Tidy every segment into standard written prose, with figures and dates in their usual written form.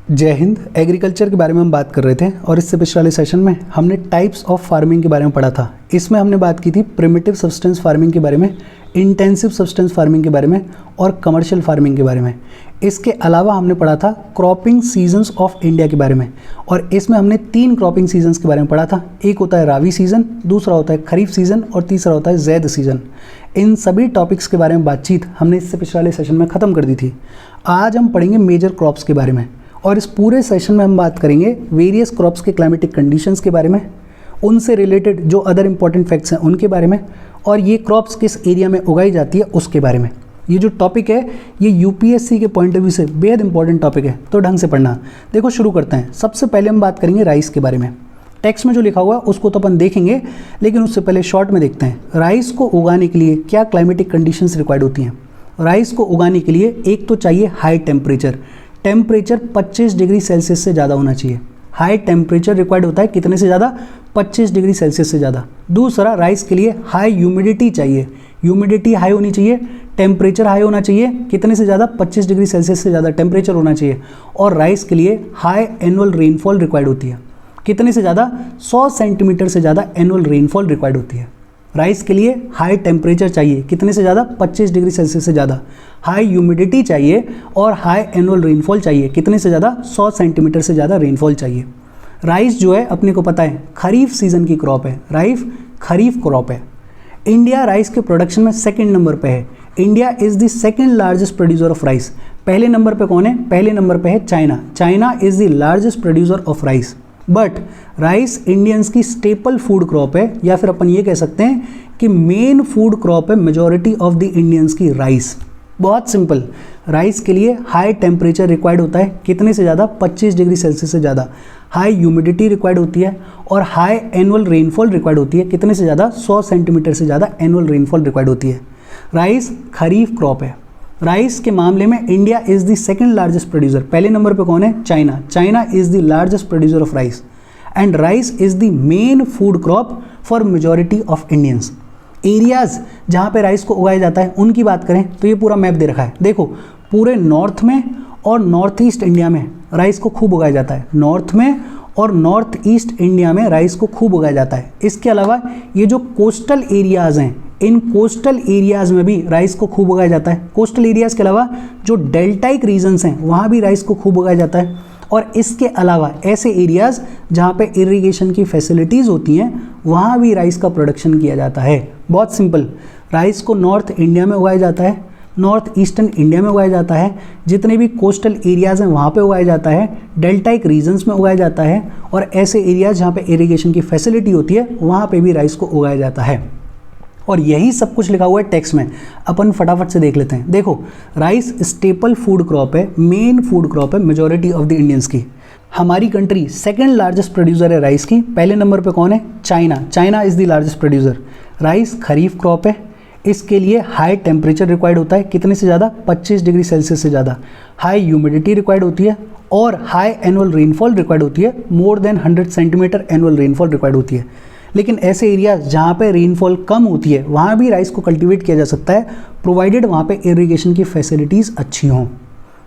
जय हिंद। एग्रीकल्चर के बारे में हम बात कर रहे थे और इससे पिछले वाले सेशन में हमने टाइप्स ऑफ फार्मिंग के बारे में पढ़ा था। इसमें हमने बात की थी प्रिमिटिव सब्सटेंस फार्मिंग के बारे में, इंटेंसिव सब्सटेंस फार्मिंग के बारे में और कमर्शियल फार्मिंग के बारे में। इसके अलावा हमने पढ़ा था क्रॉपिंग सीजन्स ऑफ इंडिया के बारे में और इसमें हमने 3 क्रॉपिंग सीजन्स के बारे में पढ़ा था। एक होता है रावी सीज़न, दूसरा होता है खरीफ सीज़न और तीसरा होता है ज़ैद सीज़न। इन सभी टॉपिक्स के बारे में बातचीत हमने इससे पिछले वाले सेशन में ख़त्म कर दी थी। आज हम पढ़ेंगे मेजर क्रॉप्स के बारे में और इस पूरे सेशन में हम बात करेंगे वेरियस क्रॉप्स के क्लाइमेटिक कंडीशंस के बारे में, उनसे रिलेटेड जो अदर इंपॉर्टेंट फैक्ट्स हैं उनके बारे में, और ये क्रॉप्स किस एरिया में उगाई जाती है उसके बारे में। ये जो टॉपिक है ये यूपीएससी के पॉइंट ऑफ व्यू से बेहद इंपॉर्टेंट टॉपिक है, तो ढंग से पढ़ना। देखो शुरू करते हैं। सबसे पहले हम बात करेंगे राइस के बारे में। टेक्स्ट में जो लिखा हुआ है उसको तो अपन देखेंगे, लेकिन उससे पहले शॉर्ट में देखते हैं राइस को उगाने के लिए क्या क्लाइमेटिक कंडीशंस रिक्वायर्ड होती हैं। राइस को उगाने के लिए एक तो चाहिए हाई टेम्परेचर 25 डिग्री सेल्सियस से ज़्यादा होना चाहिए। हाई टेम्परेचर रिक्वायर्ड होता है कितने से ज़्यादा? 25 डिग्री सेल्सियस से ज़्यादा। दूसरा, राइस के लिए हाई ह्यूमिडिटी चाहिए, ह्यूमिडिटी हाई होनी चाहिए, टेम्परेचर हाई होना चाहिए, कितने से ज़्यादा? 25 डिग्री सेल्सियस से ज़्यादा टेम्परेचर होना चाहिए। और राइस के लिए हाई एनुअल रेनफॉल रिक्वायर्ड होती है, कितने से ज़्यादा? 100 सेंटीमीटर से ज़्यादा एनुअल रेनफॉल रिक्वायर्ड होती है। राइस के लिए हाई टेम्परेचर चाहिए, कितने से ज़्यादा? 25 डिग्री सेल्सियस से ज़्यादा। हाई ह्यूमिडिटी चाहिए और हाई एनुअल रेनफॉल चाहिए, कितने से ज़्यादा? 100 सेंटीमीटर से ज़्यादा रेनफॉल चाहिए। राइस जो है अपने को पता है खरीफ सीज़न की क्रॉप है, राइस खरीफ क्रॉप है। इंडिया राइस के प्रोडक्शन में सेकंड नंबर पे है। India is the second largest producer of rice. पहले नंबर पे कौन है? पहले नंबर पे है China. China is the largest producer of rice. But rice Indians की स्टेपल फूड क्रॉप है, या फिर अपन ये कह सकते हैं कि मेन फूड क्रॉप है मेजॉरिटी ऑफ द इंडियंस की राइस। बहुत सिंपल, राइस के लिए हाई टेम्परेचर रिक्वायर्ड होता है, कितने से ज़्यादा? 25 डिग्री सेल्सियस से ज़्यादा। हाई ह्यूमिडिटी रिक्वायर्ड होती है और हाई एनुअल रेनफॉल रिक्वायर्ड होती है, कितने से ज़्यादा? 100 सेंटीमीटर से ज़्यादा एनुअल रेनफॉल रिक्वायर्ड होती है। राइस खरीफ क्रॉप है। राइस के मामले में India is the second largest producer. पहले नंबर पे कौन है? China. China is the largest producer of rice and rice is the main food crop for majority of Indians. Areas जहाँ पे राइस को उगाया जाता है उनकी बात करें तो ये पूरा मैप दे रखा है। देखो पूरे नॉर्थ में और नॉर्थ ईस्ट इंडिया में राइस को खूब उगाया जाता है। नॉर्थ में और नॉर्थ ईस्ट इंडिया में राइस को खूब उगाया जाता है। इसके अलावा ये जो कोस्टल एरियाज़ हैं, इन कोस्टल एरियाज़ में भी राइस को खूब उगाया जाता है। कोस्टल एरियाज़ के अलावा जो डेल्टाइक रीजन्स हैं वहाँ भी राइस को खूब उगाया जाता है। और इसके अलावा ऐसे एरियाज़ जहाँ पे इरिगेशन की फैसिलिटीज़ होती हैं वहाँ भी राइस का प्रोडक्शन किया जाता है। बहुत सिंपल, राइस को नॉर्थ इंडिया में उगाया जाता है, नॉर्थ ईस्टर्न इंडिया में उगाया जाता है, जितने भी कोस्टल एरियाज़ हैं वहाँ पे उगाया जाता है, डेल्टाइक रीजन्स में उगाया जाता है, और ऐसे एरियाज़ जहाँ पे इरिगेशन की फैसिलिटी होती है वहाँ पे भी राइस को उगाया जाता है। और यही सब कुछ लिखा हुआ है टेक्स्ट में, अपन फटाफट से देख लेते हैं। देखो राइस स्टेपल फूड क्रॉप है, मेन फूड क्रॉप है मेजॉरिटी ऑफ द इंडियंस की। हमारी कंट्री सेकंड लार्जेस्ट प्रोड्यूसर है राइस की। पहले नंबर पे कौन है? China. China is the largest producer. Rice kharif crop है, इसके लिए हाई टेम्परेचर रिक्वायर्ड होता है, कितने से ज़्यादा? 25 डिग्री सेल्सियस से ज़्यादा। हाई ह्यूमिडिटी रिक्वायर्ड होती है और हाई एनुअल रेनफॉल रिक्वायर्ड होती है, more than 100 centimetre annual rainfall required होती है। लेकिन ऐसे एरियाज जहाँ पे रेनफॉल कम होती है वहाँ भी राइस को कल्टीवेट किया जा सकता है, प्रोवाइडेड वहाँ पे इरिगेशन की फैसिलिटीज़ अच्छी हों।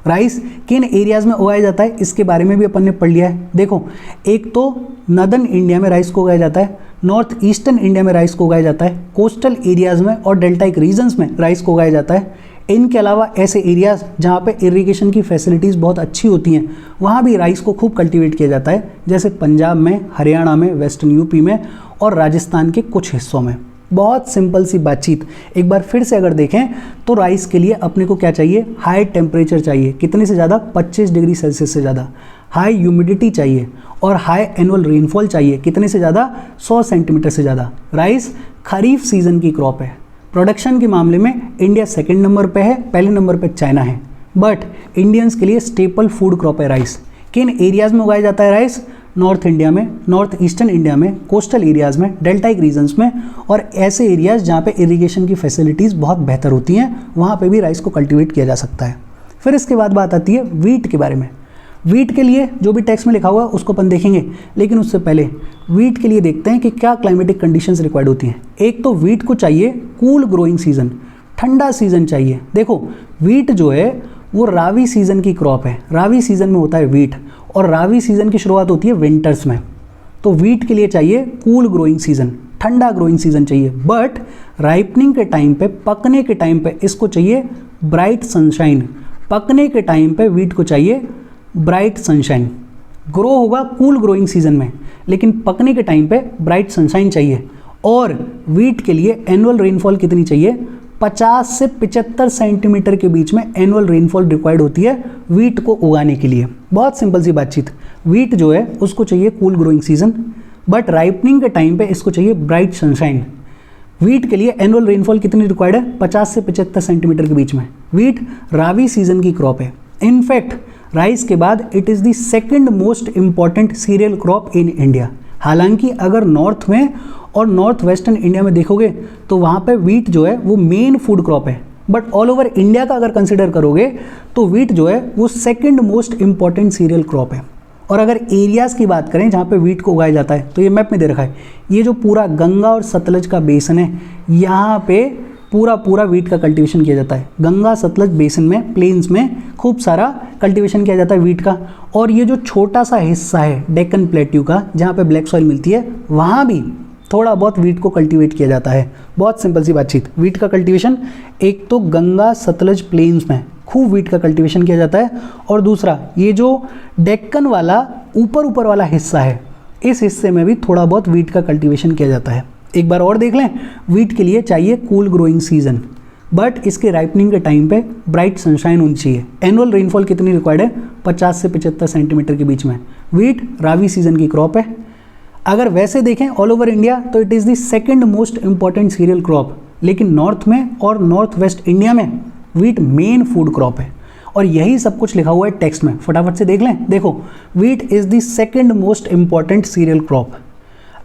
राइस किन एरियाज़ में उगाया जाता है इसके बारे में भी अपन ने पढ़ लिया है। देखो एक तो नदर्न इंडिया में राइस को उगाया जाता है, नॉर्थ ईस्टर्न इंडिया में राइस को उगाया जाता है, कोस्टल एरियाज़ में और डेल्टाइक रीजन्स में राइस को उगाया जाता है। इनके अलावा ऐसे एरियाज़ जहाँ पे इरिगेशन की फैसिलिटीज़ बहुत अच्छी होती हैं वहाँ भी राइस को खूब कल्टीवेट किया जाता है, जैसे पंजाब में, हरियाणा में, वेस्टर्न यूपी में और राजस्थान के कुछ हिस्सों में। बहुत सिंपल सी बातचीत। एक बार फिर से अगर देखें तो राइस के लिए अपने को क्या चाहिए? हाई टेम्परेचर चाहिए, कितने से ज़्यादा? 25 डिग्री सेल्सियस से ज़्यादा। हाई ह्यूमिडिटी चाहिए और हाई एनुअल रेनफॉल चाहिए, कितने से ज़्यादा? 100 सेंटीमीटर से ज़्यादा। राइस खरीफ सीज़न की क्रॉप है। प्रोडक्शन के मामले में इंडिया सेकंड नंबर पे है, पहले नंबर पे चाइना है। बट इंडियंस के लिए स्टेपल फूड क्रॉप है राइस। किन एरियाज़ में उगाया जाता है राइस? नॉर्थ इंडिया में, नॉर्थ ईस्टर्न इंडिया में, कोस्टल एरियाज़ में, डेल्टाइक रीजन्स में और ऐसे एरियाज़ जहाँ पे इरिगेशन की फैसिलिटीज़ बहुत बेहतर होती हैं वहाँ पे भी राइस को कल्टीवेट किया जा सकता है। फिर इसके बाद बात आती है वीट के बारे में। वीट के लिए जो भी टेक्स्ट में लिखा हुआ है उसको अपन देखेंगे, लेकिन उससे पहले वीट के लिए देखते हैं कि क्या क्लाइमेटिक कंडीशंस रिक्वायर्ड होती हैं। एक तो वीट को चाहिए कूल ग्रोइंग सीजन, ठंडा सीजन चाहिए। देखो वीट जो है वो रावी सीज़न की क्रॉप है, रावी सीज़न में होता है वीट, और रावी सीज़न की शुरुआत होती है विंटर्स में। तो वीट के लिए चाहिए कूल ग्रोइंग सीज़न, ठंडा ग्रोइंग सीज़न चाहिए। बट राइपनिंग के टाइम पे, पकने के टाइम पे इसको चाहिए ब्राइट सनशाइन। पकने के टाइम पे वीट को चाहिए ब्राइट सनशाइन। ग्रो होगा कूल ग्रोइंग सीज़न में, लेकिन पकने के टाइम पे ब्राइट सनशाइन चाहिए। और वीट के लिए एनुअल रेनफॉल कितनी चाहिए? 50 से 75 सेंटीमीटर के बीच में एनुअल रेनफॉल रिक्वायर्ड होती है वीट को उगाने के लिए। बहुत सिंपल सी बातचीत। वीट जो है उसको चाहिए cool growing season, but ripening के टाइम पे इसको चाहिए ब्राइट सनशाइन। वीट के लिए एनुअल रेनफॉल कितनी रिक्वायर्ड है? 50 से 75 सेंटीमीटर के बीच में। वीट रावी सीजन की क्रॉप है। इनफैक्ट राइस के बाद it is the second most important cereal crop in India. हालांकि अगर नॉर्थ में और नॉर्थ वेस्टर्न इंडिया में देखोगे तो वहाँ पे वीट जो है वो मेन फूड क्रॉप है, बट ऑल ओवर इंडिया का अगर कंसिडर करोगे तो वीट जो है वो second most important cereal crop है। और अगर एरियाज़ की बात करें जहाँ पे वीट को उगाया जाता है, तो ये मैप में दे रखा है, ये जो पूरा गंगा और सतलज का बेसन है, यहाँ पे पूरा वीट का कल्टीवेशन किया जाता है। गंगा सतलज बेसिन में, प्लेन्स में खूब सारा कल्टीवेशन किया जाता है वीट का। और ये जो छोटा सा हिस्सा है डेक्कन प्लेट्यू का, जहाँ पे ब्लैक सॉइल मिलती है, वहाँ भी थोड़ा बहुत वीट को कल्टीवेट किया जाता है। बहुत सिंपल सी बातचीत। वीट का कल्टीवेशन एक तो गंगा सतलज प्लेन्स में खूब वीट का कल्टीवेशन किया जाता है, और दूसरा ये जो डेक्कन वाला ऊपर वाला हिस्सा है, इस हिस्से में भी थोड़ा बहुत वीट का कल्टीवेशन किया जाता है। एक बार और देख लें, वीट के लिए चाहिए कूल ग्रोइंग सीजन, बट इसके राइपनिंग के टाइम पे ब्राइट सनशाइन होनी चाहिए। एनुअल रेनफॉल कितनी रिक्वायर्ड है? 50 से 75 सेंटीमीटर के बीच में। वीट रावी सीजन की क्रॉप है। अगर वैसे देखें ऑल ओवर इंडिया तो it is the second most important cereal crop, लेकिन नॉर्थ में और नॉर्थ वेस्ट इंडिया में वीट मेन फूड क्रॉप है। और यही सब कुछ लिखा हुआ है टेक्स्ट में, फटाफट से देख लें। देखो, wheat is the second most important cereal crop.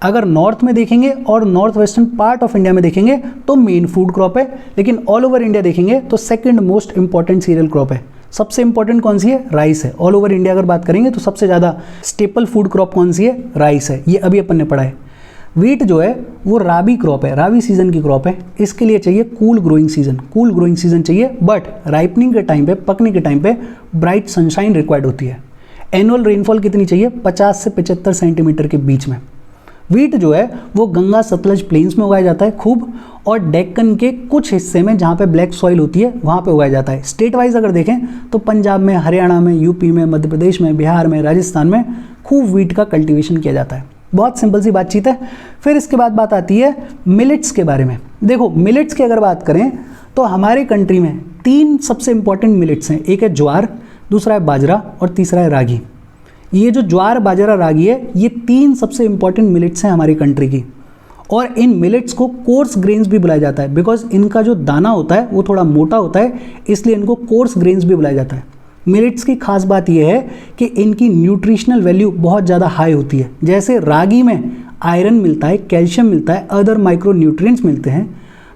अगर नॉर्थ में देखेंगे और north western part of India में देखेंगे तो मेन फूड क्रॉप है, लेकिन ऑल ओवर इंडिया देखेंगे तो second most important cereal crop है। सबसे इंपॉर्टेंट कौन सी है? राइस है। ऑल ओवर इंडिया अगर बात करेंगे तो सबसे ज़्यादा स्टेपल फूड क्रॉप कौन सी है? राइस है। ये अभी अपन ने पढ़ा है। वीट जो है वो राबी क्रॉप है, रावी सीजन की क्रॉप है। इसके लिए चाहिए cool growing season, cool growing season चाहिए, बट राइपनिंग के टाइम पे, पकने के टाइम पे ब्राइट सनशाइन रिक्वायर्ड होती है। एनुअल रेनफॉल कितनी चाहिए? 50 से 75 सेंटीमीटर के बीच में। वीट जो है वो गंगा सतलज प्लेन्स में उगाया जाता है खूब, और डेक्कन के कुछ हिस्से में जहाँ पे ब्लैक सॉइल होती है वहाँ पे उगाया जाता है। स्टेट वाइज अगर देखें तो पंजाब में, हरियाणा में, यूपी में, मध्य प्रदेश में, बिहार में, राजस्थान में खूब वीट का कल्टीवेशन किया जाता है। बहुत सिंपल सी बातचीत है। फिर इसके बाद बात आती है मिलेट्स के बारे में। देखो, मिलेट्स की अगर बात करें तो हमारे कंट्री में 3 सबसे इंपॉर्टेंट मिलेट्स हैं। एक है ज्वार, दूसरा है बाजरा और तीसरा है रागी। ये जो ज्वार, बाजरा, रागी है, ये 3 सबसे इंपॉर्टेंट मिलेट्स हैं हमारी कंट्री की। और इन मिलेट्स को कोर्स ग्रेन्स भी बुलाया जाता है, बिकॉज इनका जो दाना होता है वो थोड़ा मोटा होता है, इसलिए इनको कोर्स ग्रेन्स भी बुलाया जाता है। मिलेट्स की खास बात यह है कि इनकी न्यूट्रिशनल वैल्यू बहुत ज़्यादा हाई होती है। जैसे रागी में आयरन मिलता है, कैल्शियम मिलता है, अदर माइक्रो न्यूट्रिएंट्स मिलते हैं,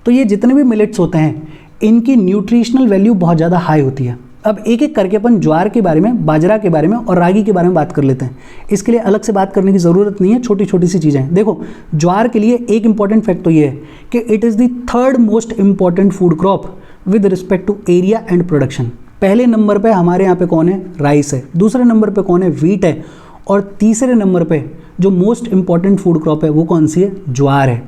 तो ये जितने भी मिलेट्स होते हैं इनकी न्यूट्रिशनल वैल्यू बहुत ज़्यादा हाई होती है। अब एक एक करके अपन ज्वार के बारे में, बाजरा के बारे में और रागी के बारे में बात कर लेते हैं। इसके लिए अलग से बात करने की ज़रूरत नहीं है, छोटी छोटी सी चीज़ें हैं। देखो, ज्वार के लिए एक इंपॉर्टेंट फैक्ट तो ये है कि it is the third most important food crop with respect to area and production. पहले नंबर पे हमारे यहाँ पे कौन है? राइस है। दूसरे नंबर पे कौन है? वीट है। और तीसरे नंबर पे जो मोस्ट इंपॉर्टेंट फूड क्रॉप है वो कौन सी है? ज्वार है।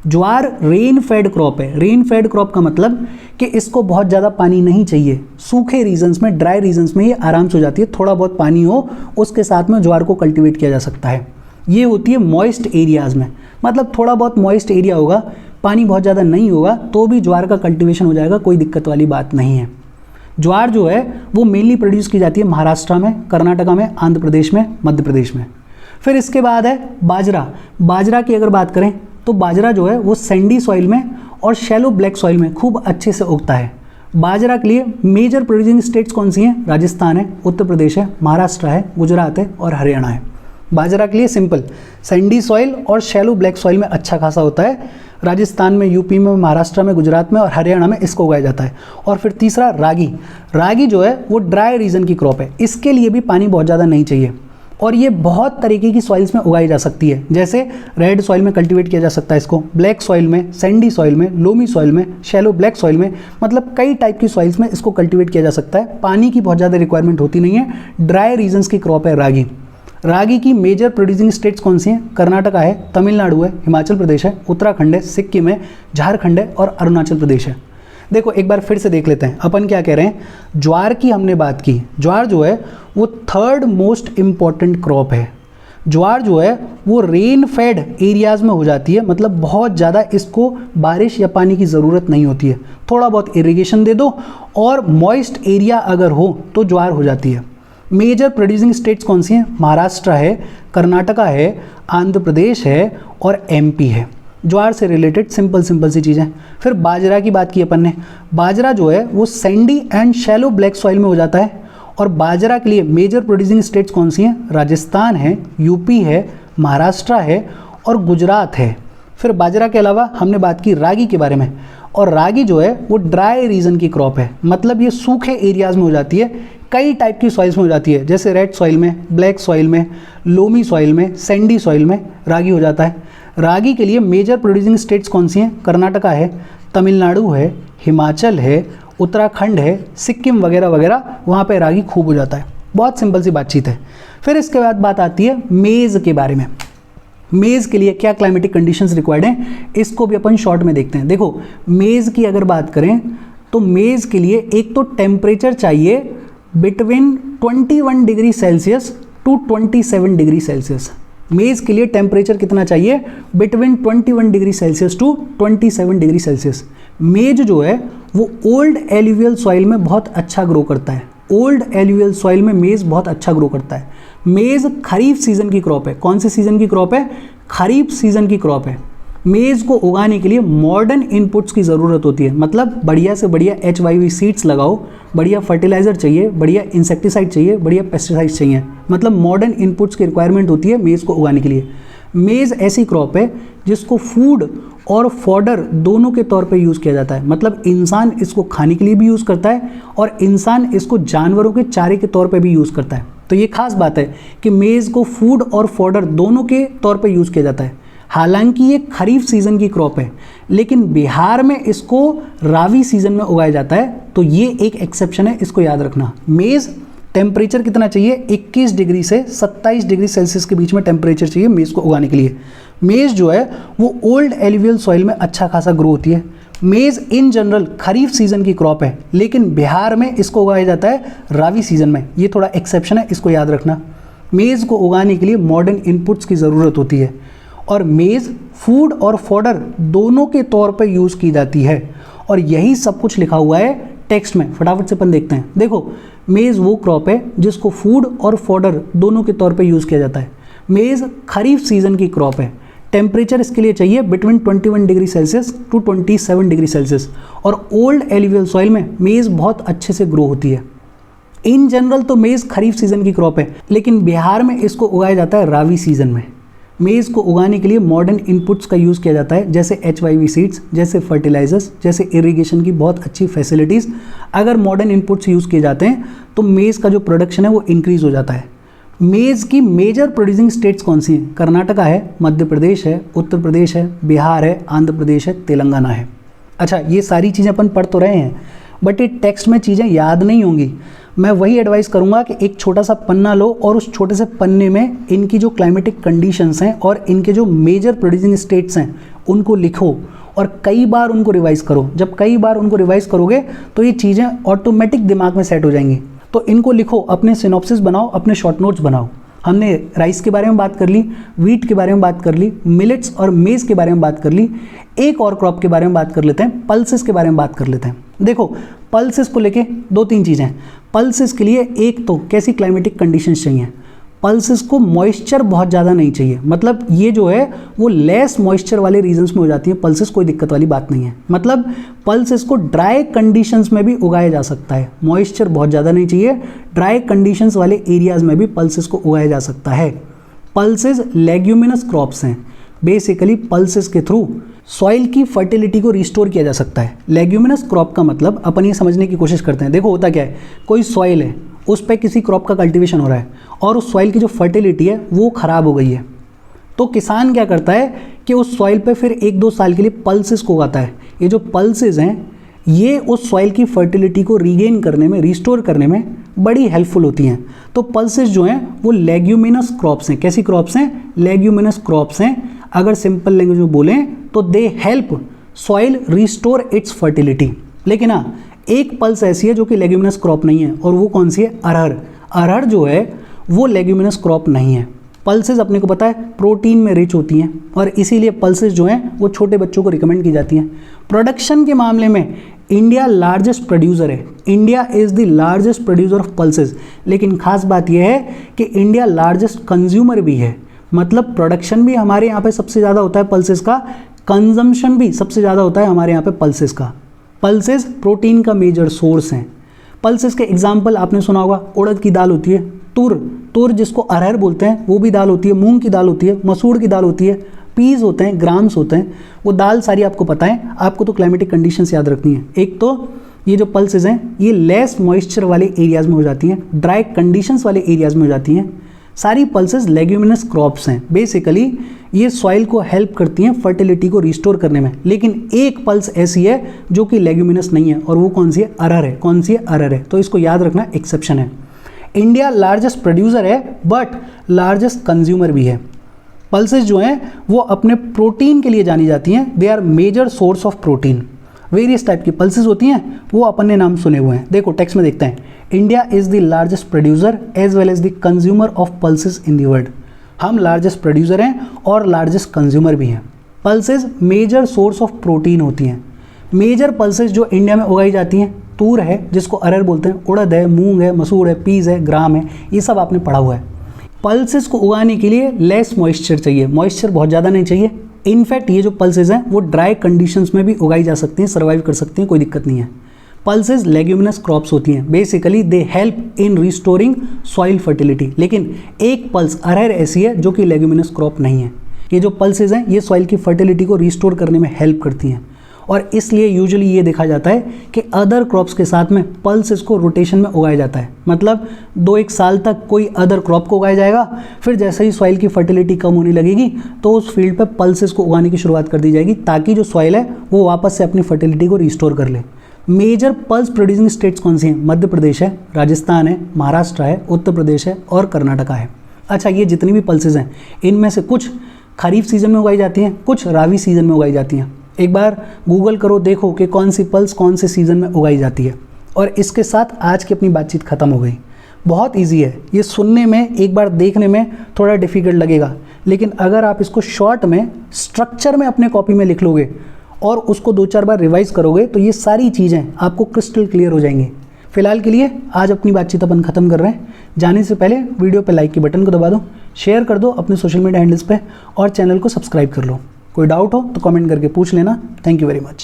ज्वार रेन फेड क्रॉप है। रेन फेड क्रॉप का मतलब कि इसको बहुत ज़्यादा पानी नहीं चाहिए। सूखे रीजन्स में, ड्राई रीजन्स में ये आराम से हो जाती है। थोड़ा बहुत पानी हो उसके साथ में ज्वार को कल्टीवेट किया जा सकता है। ये होती है मॉइस्ट एरियाज़ में, मतलब थोड़ा बहुत मॉइस्ट एरिया होगा, पानी बहुत ज़्यादा नहीं होगा तो भी ज्वार का कल्टीवेशन हो जाएगा, कोई दिक्कत वाली बात नहीं है। ज्वार जो है वो मेनली प्रोड्यूस की जाती है महाराष्ट्र में, कर्नाटका में, आंध्र प्रदेश में, मध्य प्रदेश में। फिर इसके बाद है बाजरा। बाजरा की अगर बात करें तो बाजरा जो है वो सैंडी सॉइल में और शैलो ब्लैक सॉइल में खूब अच्छे से उगता है। बाजरा के लिए मेजर प्रोड्यूसिंग स्टेट्स कौन सी हैं? राजस्थान है, उत्तर प्रदेश है, महाराष्ट्र है, गुजरात है और हरियाणा है। बाजरा के लिए सिंपल सैंडी सॉइल और शैलो ब्लैक सॉइल में अच्छा खासा होता है। राजस्थान में, यूपी में, महाराष्ट्र में, गुजरात में और हरियाणा में इसको उगाया जाता है। और फिर तीसरा रागी। रागी जो है वो ड्राई रीजन की क्रॉप है, इसके लिए भी पानी बहुत ज़्यादा नहीं चाहिए। और ये बहुत तरीके की सॉइल्स में उगाई जा सकती है। जैसे रेड सॉइल में कल्टीवेट किया जा सकता है इसको, ब्लैक सॉइल में, सैंडी सॉइल में, लोमी सॉइल में, शैलो ब्लैक सॉइल में, मतलब कई टाइप की सॉइल्स में इसको कल्टीवेट किया जा सकता है। पानी की बहुत ज़्यादा रिक्वायरमेंट होती नहीं है। ड्राई रीजन्स की क्रॉप है रागी। रागी की मेजर प्रोड्यूसिंग स्टेट्स कौन सी हैं? कर्नाटका है, तमिलनाडु है, हिमाचल प्रदेश है, उत्तराखंड है, सिक्किम है, झारखंड है और अरुणाचल प्रदेश है। देखो एक बार फिर से देख लेते हैं अपन क्या कह रहे हैं। ज्वार की हमने बात की। ज्वार जो है वो थर्ड मोस्ट इम्पॉर्टेंट क्रॉप है। ज्वार जो है वो रेन फेड एरियाज़ में हो जाती है, मतलब बहुत ज़्यादा इसको बारिश या पानी की ज़रूरत नहीं होती है। थोड़ा बहुत इरिगेशन दे दो और मॉइस्ट एरिया अगर हो तो ज्वार हो जाती है। मेजर प्रोड्यूसिंग स्टेट्स कौन सी हैं? महाराष्ट्र है, कर्नाटका है, आंध्र प्रदेश है और एमपी है। ज्वार से रिलेटेड सिंपल सी चीज़ें। फिर बाजरा की बात की अपन ने। बाजरा जो है वो Sandy and shallow black soil में हो जाता है और बाजरा के लिए मेजर प्रोड्यूसिंग स्टेट्स कौन सी हैं? राजस्थान है, यूपी है, महाराष्ट्र है और गुजरात है। फिर बाजरा के अलावा हमने बात की रागी के बारे में, और रागी जो है वो ड्राई रीजन की क्रॉप है, मतलब ये सूखे एरियाज़ में हो जाती है। कई टाइप की सॉइल्स में हो जाती है, जैसे रेड सॉइल में, ब्लैक सॉइल में, लोमी सॉइल में, सैंडी सॉइल में रागी हो जाता है। रागी के लिए मेजर प्रोड्यूसिंग स्टेट्स कौन सी हैं? कर्नाटका है, तमिलनाडु है, हिमाचल है, उत्तराखंड है, सिक्किम वगैरह वगैरह, वहाँ पे रागी खूब हो जाता है। बहुत सिंपल सी बातचीत है। फिर इसके बाद बात आती है मेज़ के बारे में। मेज़ के लिए क्या क्लाइमेटिक कंडीशंस रिक्वायर्ड हैं, इसको भी अपन शॉर्ट में देखते हैं। देखो मेज़ की अगर बात करें तो मेज़ के लिए एक तो टेम्परेचर चाहिए between 21 degree Celsius to 27 degree Celsius. Maize के लिए टेम्परेचर कितना चाहिए? Between 21 degree Celsius to 27 degree Celsius. Maize जो है वो ओल्ड एल्यूवियल सॉइल में बहुत अच्छा ग्रो करता है। ओल्ड एल्यूवियल सॉइल में मेज़ बहुत अच्छा ग्रो करता है। मेज़ खरीफ सीजन की क्रॉप है। कौन से सीजन की क्रॉप है? खरीफ सीजन की क्रॉप है। मेज़ को उगाने के लिए मॉडर्न इनपुट्स की ज़रूरत होती है, मतलब बढ़िया से बढ़िया HYV सीड्स लगाओ, बढ़िया फर्टिलाइज़र चाहिए, बढ़िया इंसेक्टिसाइड चाहिए, बढ़िया पेस्टिसाइड्स चाहिए, मतलब मॉडर्न इनपुट्स की रिक्वायरमेंट होती है मेज़ को उगाने के लिए। मेज़ ऐसी क्रॉप है जिसको फूड और फॉडर दोनों के तौर पे यूज़ किया जाता है, मतलब इंसान इसको खाने के लिए भी यूज़ करता है और इंसान इसको जानवरों के चारे के तौर पे भी यूज़ करता है। तो ये खास बात है कि मेज़ को फूड और फॉडर दोनों के तौर पे यूज़ किया जाता है। हालांकि ये खरीफ सीज़न की क्रॉप है, लेकिन बिहार में इसको रावी सीज़न में उगाया जाता है, तो ये एक एक्सेप्शन है, इसको याद रखना। मेज़ टेम्परेचर कितना चाहिए? 21 डिग्री से 27 डिग्री सेल्सियस के बीच में टेम्परेचर चाहिए मेज़ को उगाने के लिए। मेज़ जो है वो ओल्ड एल्यूवियल सॉइल में अच्छा खासा ग्रो होती है। मेज़ इन जनरल खरीफ सीज़न की क्रॉप है, लेकिन बिहार में इसको उगाया जाता है रावी सीज़न में। ये थोड़ा एक्सेप्शन है, इसको याद रखना। मेज़ को उगाने के लिए मॉडर्न इनपुट्स की ज़रूरत होती है और मेज़ फूड और फॉडर दोनों के तौर पर यूज़ की जाती है, और यही सब कुछ लिखा हुआ है टेक्स्ट में। फटाफट से अपन देखते हैं। देखो मेज़ वो क्रॉप है जिसको फूड और फॉडर दोनों के तौर पे यूज़ किया जाता है। मेज़ खरीफ सीज़न की क्रॉप है। टेम्परेचर इसके लिए चाहिए between 21 degree Celsius to 27 degree Celsius, और ओल्ड एल्यूवियल सॉइल में मेज़ बहुत अच्छे से ग्रो होती है। इन जनरल तो मेज़ खरीफ सीज़न की क्रॉप है, लेकिन बिहार में इसको उगाया जाता है रावी सीज़न में। मेज़ को उगाने के लिए मॉडर्न इनपुट्स का यूज़ किया जाता है, जैसे HYV सीड्स, जैसे फर्टिलाइजर्स, जैसे इरिगेशन की बहुत अच्छी फैसिलिटीज़। अगर मॉडर्न इनपुट्स यूज़ किए जाते हैं तो मेज़ का जो प्रोडक्शन है वो इंक्रीज़ हो जाता है। मेज़ की मेजर प्रोड्यूसिंग स्टेट्स कौन सी हैं? कर्नाटका है, मध्य प्रदेश है, उत्तर प्रदेश है, बिहार है, आंध्र प्रदेश है, तेलंगाना है। अच्छा, ये सारी चीज़ें अपन पढ़ तो रहे हैं, बट ये टेक्स्ट में चीज़ें याद नहीं होंगी। मैं वही एडवाइस करूंगा कि एक छोटा सा पन्ना लो और उस छोटे से पन्ने में इनकी जो क्लाइमेटिक कंडीशंस हैं और इनके जो मेजर प्रोड्यूसिंग स्टेट्स हैं उनको लिखो और कई बार उनको रिवाइज़ करो। जब कई बार उनको रिवाइज़ करोगे तो ये चीज़ें ऑटोमेटिक दिमाग में सेट हो जाएंगी। तो इनको लिखो, अपने सिनॉप्सिस बनाओ, अपने शॉर्ट नोट्स बनाओ। हमने राइस के बारे में बात कर ली, वीट के बारे में बात कर ली, मिलेट्स और मेज़ के बारे में बात कर ली। एक और क्रॉप के बारे में बात कर लेते हैं, पल्सेस के बारे में बात कर लेते हैं। देखो पल्सेस को लेके 2-3 चीज़ें। पल्सेस के लिए एक तो कैसी क्लाइमेटिक कंडीशंस चाहिए? पल्सेस को मॉइस्चर बहुत ज़्यादा नहीं चाहिए, मतलब ये जो है वो लेस मॉइस्चर वाले रीजन्स में हो जाती है पल्सेस, कोई दिक्कत वाली बात नहीं है। मतलब पल्सेस को ड्राई कंडीशंस में भी उगाया जा सकता है, मॉइस्चर बहुत ज़्यादा नहीं चाहिए, ड्राई कंडीशंस वाले एरियाज़ में भी पल्सेस को उगाया जा सकता है। पल्सेस लेग्यूमिनस क्रॉप्स हैं। बेसिकली पल्सेस के थ्रू सॉइल की फर्टिलिटी को रिस्टोर किया जा सकता है। लेग्यूमिनस क्रॉप का मतलब अपन ये समझने की कोशिश करते हैं। देखो होता क्या है, कोई सॉइल है उस पर किसी क्रॉप का कल्टीवेशन हो रहा है और उस सॉइल की जो फर्टिलिटी है वो ख़राब हो गई है, तो किसान क्या करता है कि उस सॉइल पे फिर 1-2 साल के लिए पल्सेस को उगाता है। ये जो पल्सेस हैं ये उस सॉइल की फर्टिलिटी को रीगेन करने में, रिस्टोर करने में बड़ी हेल्पफुल होती हैं। तो पल्सेस जो हैं वो लेग्यूमिनस क्रॉप्स हैं। कैसी क्रॉप्स हैं? लेग्यूमिनस क्रॉप्स हैं। अगर सिंपल लैंग्वेज में बोलें तो they help soil restore it's fertility. लेकिन हाँ, एक पल्स ऐसी है जो कि लेग्यूमिनस क्रॉप नहीं है, और वो कौन सी है? अरहर। अरहर जो है वो लेग्यूमिनस क्रॉप नहीं है। पल्सेस अपने को पता है प्रोटीन में रिच होती हैं, और इसीलिए पल्सेस जो हैं वो छोटे बच्चों को रिकमेंड की जाती हैं। प्रोडक्शन के मामले में इंडिया लार्जेस्ट प्रोड्यूसर है। India is the largest producer of pulses. लेकिन खास बात यह है कि इंडिया लार्जेस्ट कंज्यूमर भी है। मतलब प्रोडक्शन भी हमारे यहाँ पे सबसे ज़्यादा होता है पल्सेस का, कंजम्पशन भी सबसे ज़्यादा होता है हमारे यहाँ पे पल्सेस का। पल्सेस प्रोटीन का मेजर सोर्स हैं। पल्सेस के एग्जाम्पल आपने सुना होगा, उड़द की दाल होती है, तुर जिसको अरहर बोलते हैं वो भी दाल होती है, मूंग की दाल होती है, मसूर की दाल होती है, पीज होते हैं, ग्राम्स होते हैं। वो दाल सारी आपको पता है। आपको तो क्लाइमेटिक कंडीशंस याद रखनी है। एक तो ये जो पल्सेस हैं ये लेस मॉइस्चर वाले एरियाज़ में हो जाती हैं, ड्राई कंडीशंस वाले एरियाज़ में हो जाती हैं। सारी पल्सेस लेग्यूमिनस क्रॉप्स हैं। बेसिकली ये सॉइल को हेल्प करती हैं फर्टिलिटी को रिस्टोर करने में। लेकिन एक पल्स ऐसी है जो कि लेग्यूमिनस नहीं है, और वो कौन सी है? अरहर है। कौन सी है? अरहर है। तो इसको याद रखना, एक्सेप्शन है। इंडिया लार्जेस्ट प्रोड्यूसर है बट लार्जेस्ट कंज्यूमर भी है। पल्सेस जो हैं वो अपने प्रोटीन के लिए जानी जाती हैं। They are major source of protein. Various type की पल्सेस होती हैं, वो अपने नाम सुने हुए हैं। देखो टेक्स्ट में देखते हैं, India is the largest producer as well as the consumer of pulses in the world. हम लार्जेस्ट प्रोड्यूसर हैं और लार्जेस्ट कंज्यूमर भी हैं। Pulses major source of protein होती हैं। मेजर पल्सेस जो इंडिया में उगाई जाती हैं, तूर है जिसको अरहर बोलते हैं, उड़द है, मूंग है, मसूर है, पीज है, ग्राम है, ये सब आपने पढ़ा हुआ है। पल्सेस को उगाने के लिए लेस मॉइस्चर चाहिए, मॉइस्चर बहुत ज़्यादा नहीं चाहिए। इनफैक्ट ये जो पल्सेस हैं वो ड्राई कंडीशंस में भी उगाई जा सकती हैं, सर्वाइव कर सकती हैं, कोई दिक्कत नहीं है। पल्सेस लेग्यूमिनस क्रॉप्स होती हैं। Basically they help in restoring soil fertility. लेकिन एक पल्स अरहर ऐसी है जो कि लेग्यूमिनस क्रॉप नहीं है। ये जो पल्सेस हैं ये सॉइल की फर्टिलिटी को रिस्टोर करने में हेल्प करती हैं, और इसलिए यूजुअली ये देखा जाता है कि अदर क्रॉप्स के साथ में पल्सेस को रोटेशन में उगाया जाता है। मतलब 2-1 साल तक कोई अदर क्रॉप को उगाया जाएगा, फिर जैसे ही सॉइल की फर्टिलिटी कम होने लगेगी तो उस फील्ड पे पल्सेस को उगाने की शुरुआत कर दी जाएगी, ताकि जो सॉइल है वो वापस से अपनी फर्टिलिटी को रिस्टोर कर ले। मेजर पल्स प्रोड्यूसिंग स्टेट्स कौन सी हैं? मध्य प्रदेश है, राजस्थान है, महाराष्ट्र है, उत्तर प्रदेश है और कर्नाटका है। अच्छा, ये जितनी भी पल्सेस हैं इनमें से कुछ खरीफ सीजन में उगाई जाती हैं, कुछ रावी सीजन में उगाई जाती हैं। एक बार गूगल करो, देखो कि कौन सी पल्स कौन से सीज़न में उगाई जाती है। और इसके साथ आज की अपनी बातचीत ख़त्म हो गई। बहुत इजी है, ये सुनने में, एक बार देखने में थोड़ा डिफ़िकल्ट लगेगा, लेकिन अगर आप इसको शॉर्ट में स्ट्रक्चर में अपने कॉपी में लिख लोगे और उसको 2-4 बार रिवाइज़ करोगे तो ये सारी चीज़ें आपको क्रिस्टल क्लियर हो जाएंगी। फिलहाल के लिए आज अपनी बातचीत अपन ख़त्म कर रहे हैं। जाने से पहले वीडियो पे लाइक के बटन को दबा दो, शेयर कर दो अपने सोशल मीडिया हैंडल्स पे, और चैनल को सब्सक्राइब कर लो। कोई डाउट हो तो कमेंट करके पूछ लेना। Thank you very much.